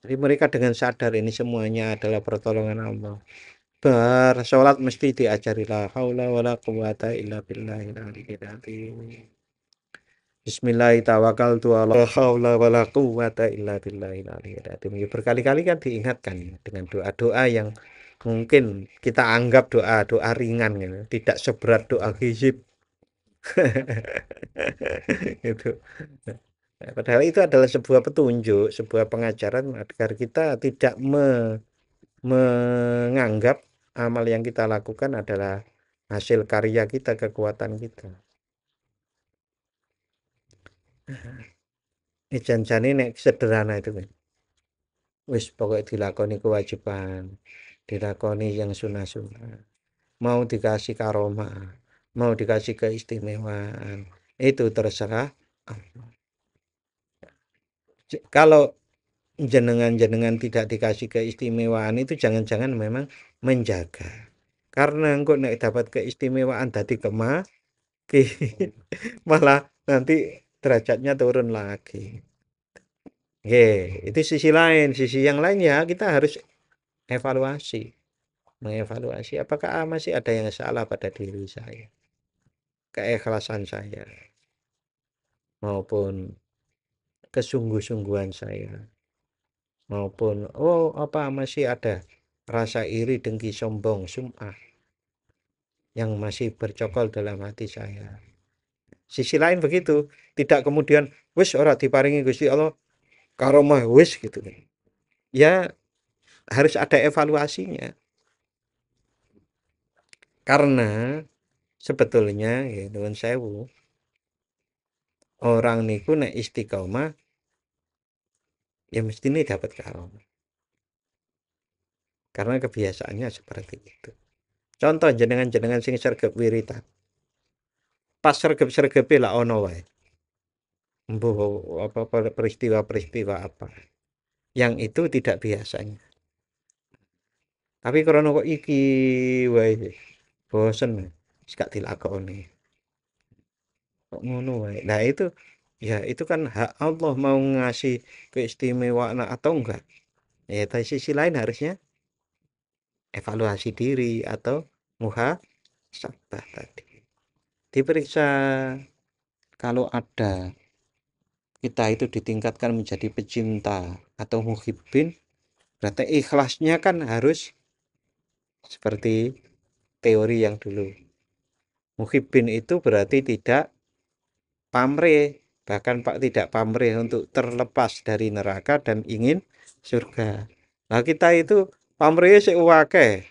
Jadi mereka dengan sadar ini semuanya adalah pertolongan Allah. Sholat mesti diajari la haula wala quwata illa billahil aliyyil azim. Bismillahirrahmanirrahim. La haula wala quwata illa billahil aliyyil azim. Berkali-kali kan diingatkan dengan doa-doa yang mungkin kita anggap doa-doa ringan gitu. Tidak seberat doa hizib. Itu. Padahal itu adalah sebuah petunjuk, sebuah pengajaran agar kita tidak menganggap amal yang kita lakukan adalah hasil karya kita, kekuatan kita. Ini janjane nek sederhana itu kan. Wis pokoknya dilakoni kewajiban, dilakoni yang sunnah-sunnah. Mau dikasih karomah, mau dikasih keistimewaan, itu terserah Allah. Kalau jenengan tidak dikasih keistimewaan itu jangan-jangan memang menjaga. Karena engkau nek dapat keistimewaan tadi malah nanti derajatnya turun lagi. Itu sisi lain. Sisi yang lain ya kita harus mengevaluasi apakah masih ada yang salah pada diri saya, keikhlasan saya maupun kesungguh-sungguhan saya, maupun masih ada rasa iri, dengki, sombong, sum'ah yang masih bercokol dalam hati saya. Sisi lain begitu, tidak kemudian wis ora diparingi Gusti Allah karomah wis gitu kan. Ya harus ada evaluasinya. Karena Sebetulnya ya nuwun sewu, orang niku nek istiqomah ya mestine dapat karomah. Karena kebiasaannya seperti itu. Contoh jenengan-jenengan sing sregep wiritan. Pas sregep-sregepe lah ono wae. Mbuh apa peristiwa-peristiwa apa. Yang itu tidak biasanya. Tapi krana kok iki wae bosen wis gak dilakoni. Kok ngono wae. Nah itu ya itu kan hak Allah mau ngasih keistimewaan atau enggak. Ya dari sisi lain harusnya evaluasi diri atau muhasabah tadi. Diperiksa kalau ada kita itu ditingkatkan menjadi pecinta atau muhibbin, berarti ikhlasnya kan harus seperti teori yang dulu. Muhibbin itu berarti tidak pamrih, bahkan Pak tidak pamrih untuk terlepas dari neraka dan ingin surga. Nah kita itu pamrih seuwake.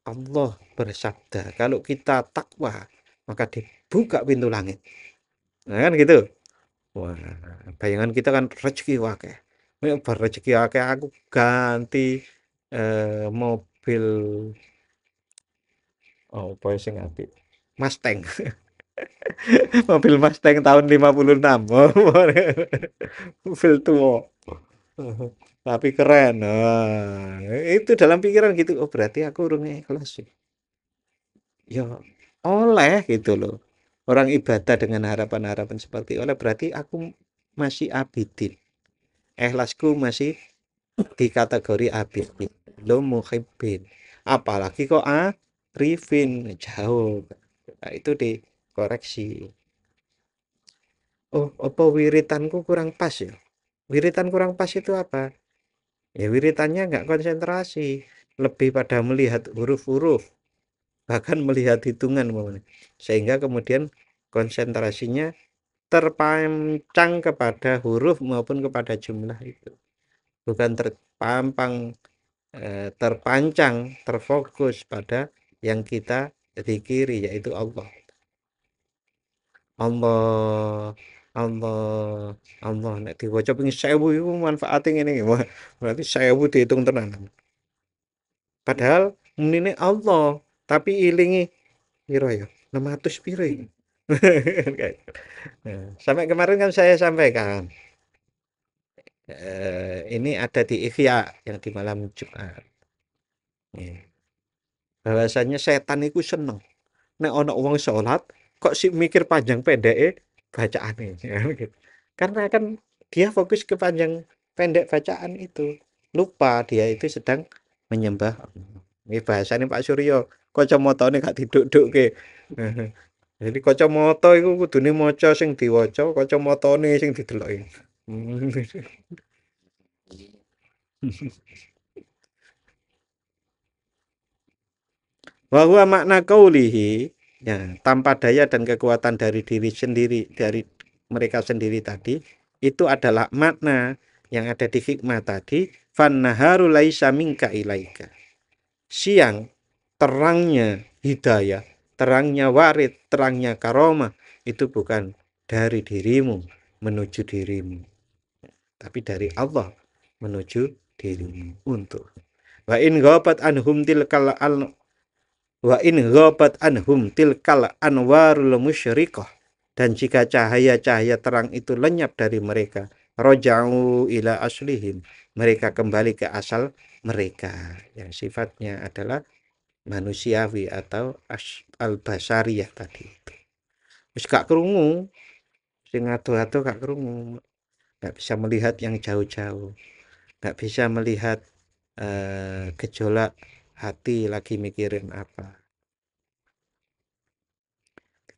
Allah bersabda, kalau kita takwa, maka dibuka pintu langit. Nah kan gitu. Wah, bayangan kita kan rezeki wakeh. Nek bar rezeki akeh aku ganti mobil apa sing apik? Mustang. Mobil Mustang tahun 56. Mobil tua. Tapi keren. Nah, itu dalam pikiran gitu. Oh, berarti aku urung ikhlas sih. Ya oleh gitu loh. Orang ibadah dengan harapan-harapan seperti oleh berarti aku masih abidin. Ikhlasku masih di kategori abidin. Lo muhibbin. Apalagi kok arifin jauh. Nah, itu dikoreksi. Oh, apa wiritanku kurang pas ya? Wiritan kurang pas itu apa? Ya wiritannya nggak konsentrasi, lebih pada melihat huruf-huruf, bahkan melihat hitungan umpamanya. Sehingga kemudian konsentrasinya terpancang kepada huruf maupun kepada jumlah itu. Bukan terpancang, terfokus pada yang kita zikiri yaitu Allah. Allah, Allah, Allah. Nek diwaca ping 1000 iku manfaate ngene iki. Wah, berarti 1000 dihitung tenan. Padahal menine Allah, tapi ilingi piro ya? 600 piro iki? Nah, sampai kemarin kan saya sampaikan ini ada di Ihya yang di malam Jumat. Ya. Bahwasanya setan itu seneng. Nek ana wong salat kok sih mikir panjang pendeke bacaane ya, gitu. Karena kan dia fokus ke panjang pendek bacaan itu. Lupa dia itu sedang menyembah Allah. Ini bahasane Pak Suryo, kacamatane gak diduk-dukke. Jadi kacamata iku kudune maca sing diwaca, kacamatane sing dideloki. Bahwa makna kaulihi ya tanpa daya dan kekuatan dari diri sendiri dari mereka sendiri tadi itu adalah makna yang ada di hikmah tadi fannaharu laisa minka ilaika. Siang terangnya hidayah, terangnya warid, terangnya karomah itu bukan dari dirimu menuju dirimu, tapi dari Allah menuju dirimu untuk wa in ghabat anhum tilkal wa in ghabat anhum tilkal anwarul musyriqah dan jika cahaya-cahaya terang itu lenyap dari mereka roja'u ila aslihim mereka kembali ke asal mereka yang sifatnya adalah manusiawi atau al-basariyah tadi itu. Wis gak krungu sing ado-ado gak krungu, gak bisa melihat yang jauh-jauh, gak bisa melihat gejolak hati lagi mikirin apa.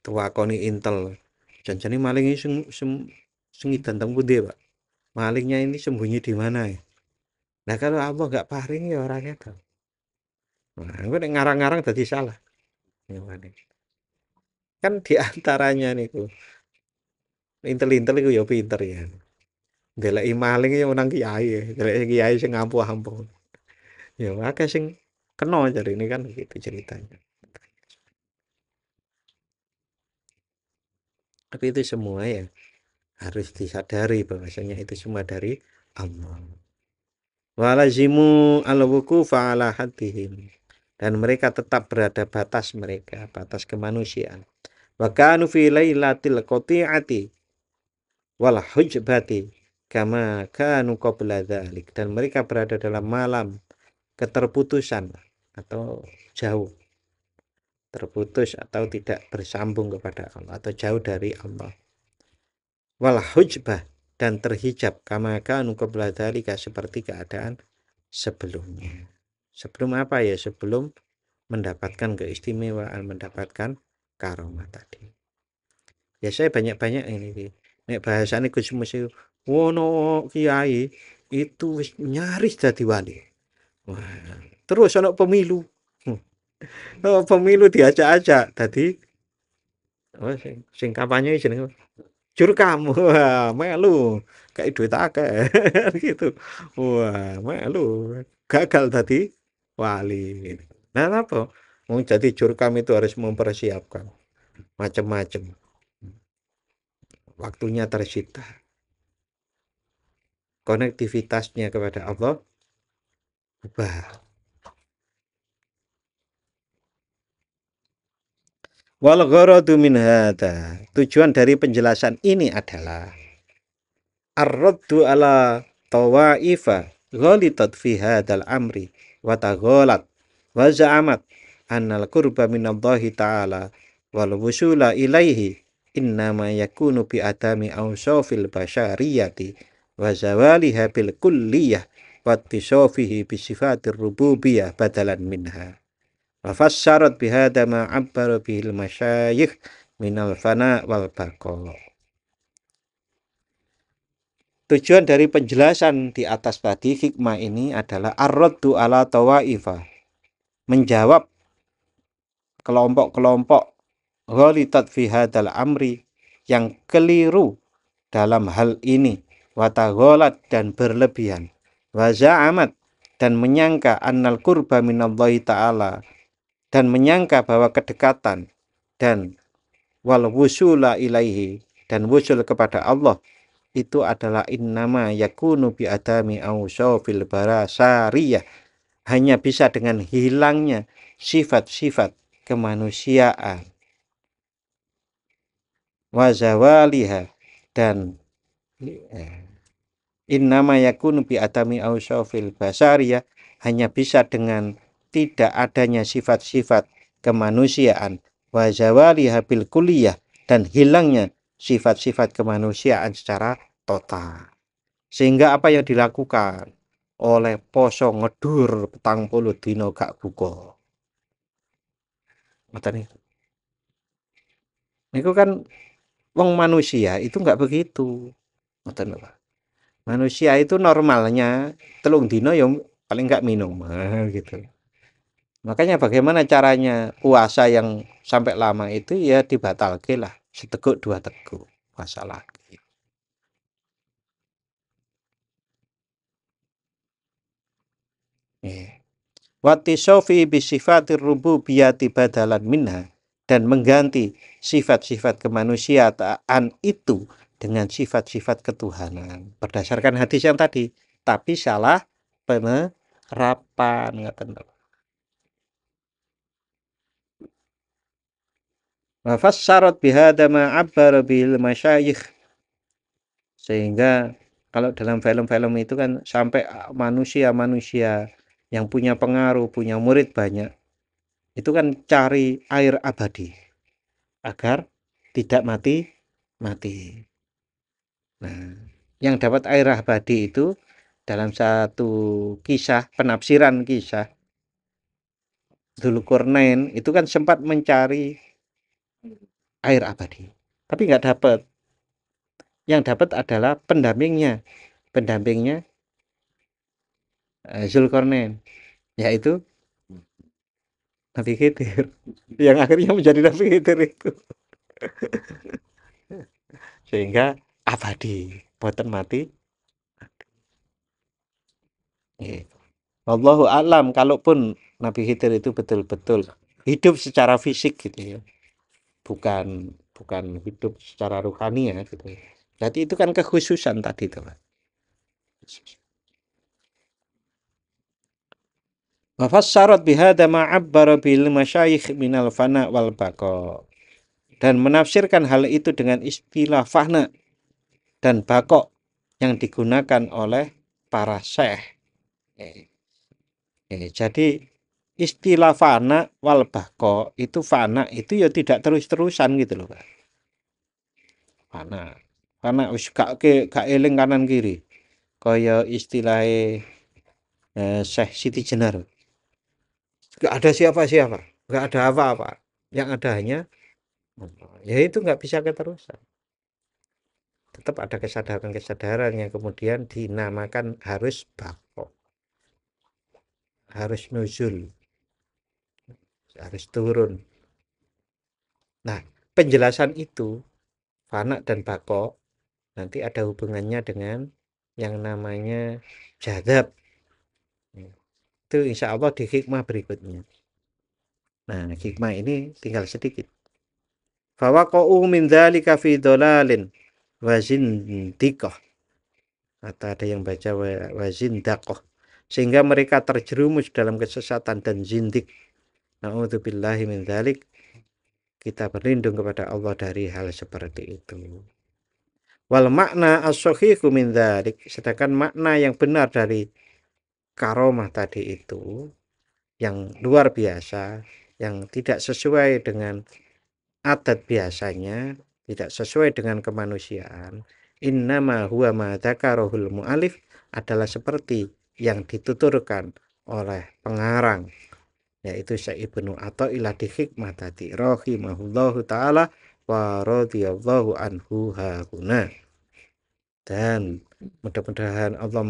Tuwakoni Intel. Janjane maling ini sing tentang pundi, Pak? Malingnya ini sembunyi di mana ya? Nah kalau Allah nggak paring ya orangnya tahu. Nah, gue ngarang-ngarang tadi salah. Kan diantaranya niku intel-intel itu ya pinter ya. Deleki maling ya menang kiai, deleki kiai sing ampuh-ampuh. Ya akeh sing kena jadi ini kan gitu ceritanya. Tapi itu semua ya harus disadari bahwasanya itu semua dari Allah. Walazimu al-wuqufa ala haddihim. Dan mereka tetap berada batas mereka, batas kemanusiaan. Wa kanu fi lailatil qati'ati wal hujbati kama kanu qabla dzalik. Dan mereka berada dalam malam keterputusan atau jauh, terputus atau tidak bersambung kepada Allah atau jauh dari Allah. Wal hujbah, dan terhijab kama kanu qabla dzalika, seperti keadaan sebelumnya. Sebelum apa ya? Sebelum mendapatkan keistimewaan, mendapatkan karomah tadi. Ya saya banyak-banyak ini. Nek bahasane Gus Mus wono kiai itu wis nyaris dadi wali. Wah, terus ana pemilu. Oh, pemilu diajak-ajak tadi. Oh, sing kampanye jenenge jurkam. Wah, melu. Kayak duit akeh gitu. Wah, melu. Gagal tadi wali. Nah, apa? Mau jadi jurkam itu harus mempersiapkan macam-macam. Waktunya tersita. Konektivitasnya kepada Allah ubah. Wal gharadu min hada. Tujuan dari penjelasan ini adalah ar-raddu ala tawaifa ghalitat fi hadal amri wa taghalat wa za'amat annal qurba minallahi ta'ala wal wusula ilaihi innama yakunu bi adami awsafil bashariyati wa zawaliha bil kulliyah wa tisofihi bi sifatir rububiyah badalan minha. Wa fassarat bihada ma abbara bihil masyayikh minal fana wal baqa. Tujuan dari penjelasan di atas tadi hikmah ini adalah ar-raddu ala tawaifa, menjawab kelompok-kelompok ghalitat fi hadal amri, yang keliru dalam hal ini, watagholat, dan berlebihan, waza'amat, dan menyangka annal qurba minallahi ta'ala, dan menyangka bahwa kedekatan dan wal wusula ilaihi, dan wusul kepada Allah itu adalah innama yakunu bi adami awsafil barasariyah, hanya bisa dengan hilangnya sifat-sifat kemanusiaan, wazawaliha, dan innama yakunu bi adami awsafil basariyah, hanya bisa dengan tidak adanya sifat-sifat kemanusiaan, wazawaliha bil kulliyah, dan hilangnya sifat-sifat kemanusiaan secara total. Sehingga apa yang dilakukan oleh poso ngedur 40 dino gak buka. Ngoten niku kan wong manusia itu enggak begitu. Ngoten lho. Manusia itu normalnya telung dino ya paling enggak minum gitu. Makanya bagaimana caranya puasa yang sampai lama itu ya dibatalke lah, seteguk dua teguk puasa lagi. Watisofi bisifatir rububiyati badalan minha, dan mengganti sifat-sifat kemanusiaan itu dengan sifat-sifat ketuhanan berdasarkan hadis yang tadi, tapi salah penerapan. Wa fassarat bihada ma abbara bil masyayikh, sehingga kalau dalam film-film itu kan sampai manusia-manusia yang punya pengaruh, punya murid banyak, itu kan cari air abadi agar tidak mati. Nah, yang dapat air abadi itu dalam satu kisah, penafsiran kisah Dzulqarnain itu kan sempat mencari air abadi, tapi nggak dapat. Yang dapat adalah pendampingnya Dzulqarnain, yaitu Nabi Khidir, yang akhirnya menjadi Nabi Khidir itu, sehingga abadi, boten mati. Wallahu a'lam, kalaupun Nabi Khidir itu betul-betul hidup secara fisik gitu ya, bukan bukan hidup secara ruhani ya gitu. Berarti itu kan kekhususan tadi tuh, Pak. Wa fassarat bihadza ma 'abbara bil masyayikh minal fana wal baqa. Dan menafsirkan hal itu dengan istilah fana dan bako yang digunakan oleh para syekh. Jadi istilah fana wal bako itu fana itu ya tidak terus-terusan gitu loh, Pak. Fana wis gak eling kanan kiri. Kaya istilahnya Syekh Siti Jenar. Gak ada siapa-siapa, gak ada apa-apa. Yang ada hanya ya itu nggak bisa keterusan. Tetap ada kesadaran-kesadaran yang kemudian dinamakan harus bako, harus nuzul, harus turun. Nah, penjelasan itu fana dan bako nanti ada hubungannya dengan yang namanya jadab. Itu insya Allah di hikmah berikutnya. Nah, hikmah ini tinggal sedikit. Fawaqa'u min dzalika fi dhalalin wa zindiqah. Atau ada yang baca wa zindaqah. Sehingga mereka terjerumus dalam kesesatan dan zindik. Na'udzubillahi min dzalik. Kita berlindung kepada Allah dari hal seperti itu. Wal makna as-sahihu min dzalik. Sedangkan makna yang benar dari karomah tadi itu yang luar biasa, yang tidak sesuai dengan adat biasanya, tidak sesuai dengan kemanusiaan. Innama huwa ma dzakarahu mu'alif adalah seperti yang dituturkan oleh pengarang, yaitu Syekh Ibnu Athaillah di hikmah tadi rahimahullahu taala wa radhiyallahu anhu hahuna. Dan mudah-mudahan Allah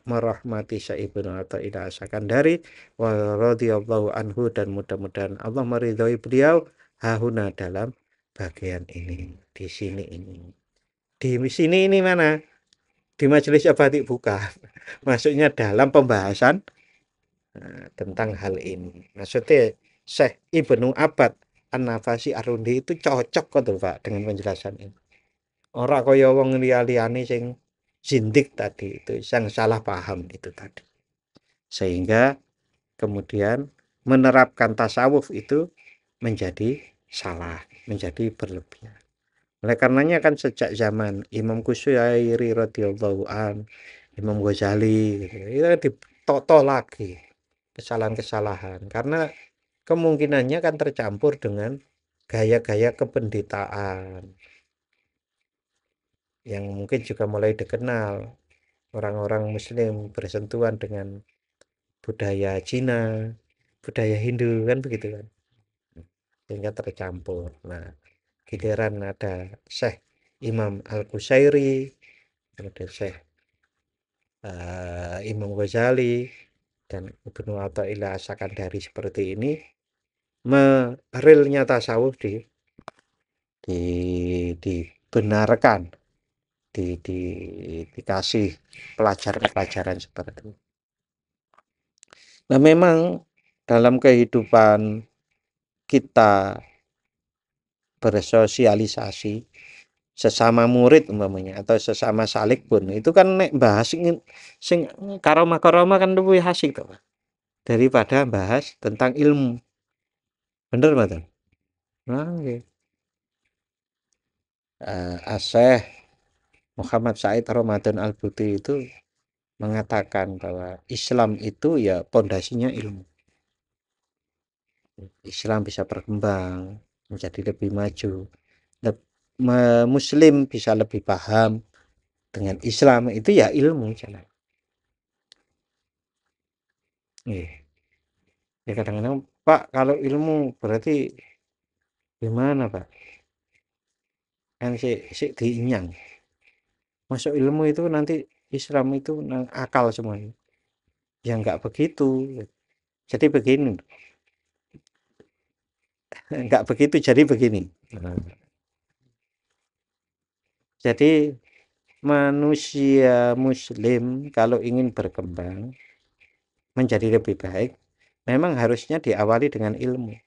merahmati Syekh Ibnu Athaillah As-Sakandari wa radhiyallahu anhu, dan mudah-mudahan Allah meridhai beliau hahuna dalam bagian ini, di sini ini. Di sini ini mana? Di majelis Abatik bukan. Maksudnya dalam pembahasan tentang hal ini. Maksudnya Syekh Ibnu Abbad An-Nafasi Ar-Rundi itu cocok kok tuh, Pak, dengan penjelasan ini. Ora kaya wong liya-liyane sing zindik tadi itu, yang salah paham itu tadi. Sehingga kemudian menerapkan tasawuf itu menjadi salah, menjadi berlebihan. Oleh karenanya kan sejak zaman Imam Qusyayri radhiyallahu an, Imam Ghazali gitu, itu ditoto lagi kesalahan-kesalahan karena kemungkinannya kan tercampur dengan gaya-gaya kependetaan yang mungkin juga mulai dikenal orang-orang muslim bersentuhan dengan budaya Cina, budaya Hindu kan begitu kan, sehingga tercampur. Nah, giliran ada Syekh Imam Al-Qusairi, ada Syekh Imam Ghazali dan Ibnu Athaillah As-Sakandari seperti ini, realnya tasawuf dibenarkan, dikasih pelajaran-pelajaran seperti itu. Nah, memang dalam kehidupan kita bersosialisasi sesama murid umpamanya atau sesama salik pun itu kan nek bahas sing karomah-karomah kan lebih asik tuh, daripada bahas tentang ilmu. Bener betul. Nah, okay. Syekh Muhammad Said Ramadan Al-Buti itu mengatakan bahwa Islam itu ya pondasinya ilmu. Islam bisa berkembang menjadi lebih maju, Muslim bisa lebih paham dengan Islam itu ya ilmu jalan. Ya kadang-kadang Pak, kalau ilmu berarti gimana Pak? Kan si diinyang. Masuk ilmu itu nanti Islam itu akal semuanya. Ya enggak begitu. Jadi begini. Enggak begitu, jadi begini. Jadi manusia muslim kalau ingin berkembang menjadi lebih baik, memang harusnya diawali dengan ilmu.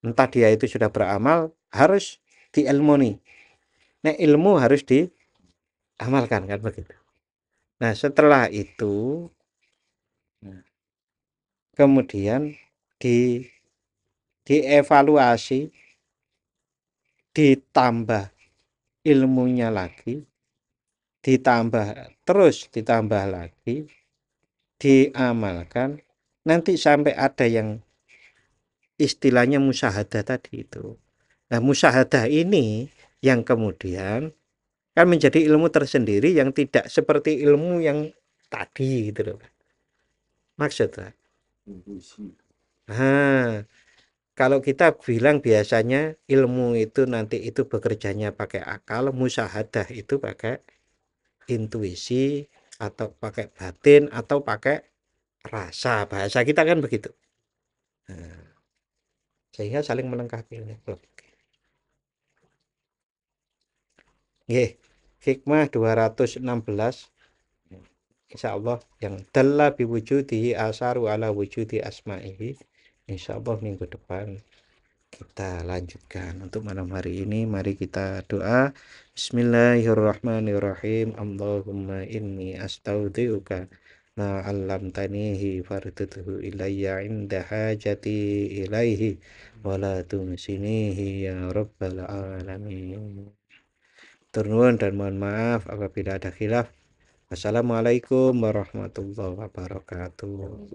Entah dia itu sudah beramal, harus diilmuni. Nek ilmu harus diamalkan kan begitu. Nah, setelah itu kemudian di dievaluasi, ditambah ilmunya lagi, ditambah lagi, diamalkan, nanti sampai ada yang istilahnya musyahadah tadi itu. Nah, musyahadah ini yang kemudian kan menjadi ilmu tersendiri yang tidak seperti ilmu yang tadi gitu loh. Maksudnya. Nah, kalau kita bilang biasanya ilmu itu nanti itu bekerjanya pakai akal, musyahadah itu pakai intuisi atau pakai batin atau pakai rasa. Bahasa kita kan begitu. Nah, sehingga saling melengkapi. Nggih, hikmah 216 insyaallah yang dalla biwujudihi asaru ala wujudi asma'ihi. Insyaallah minggu depan kita lanjutkan. Untuk malam hari ini mari kita doa. Bismillahirrahmanirrahim. Allahumma inni astaudiuka ma 'allamtanihi farduhu ilayya inda hajati ilaihi wa la tunsinihi ya rabbal alamin. Turun dan mohon maaf apabila ada khilaf. Wassalamualaikum warahmatullahi wabarakatuh.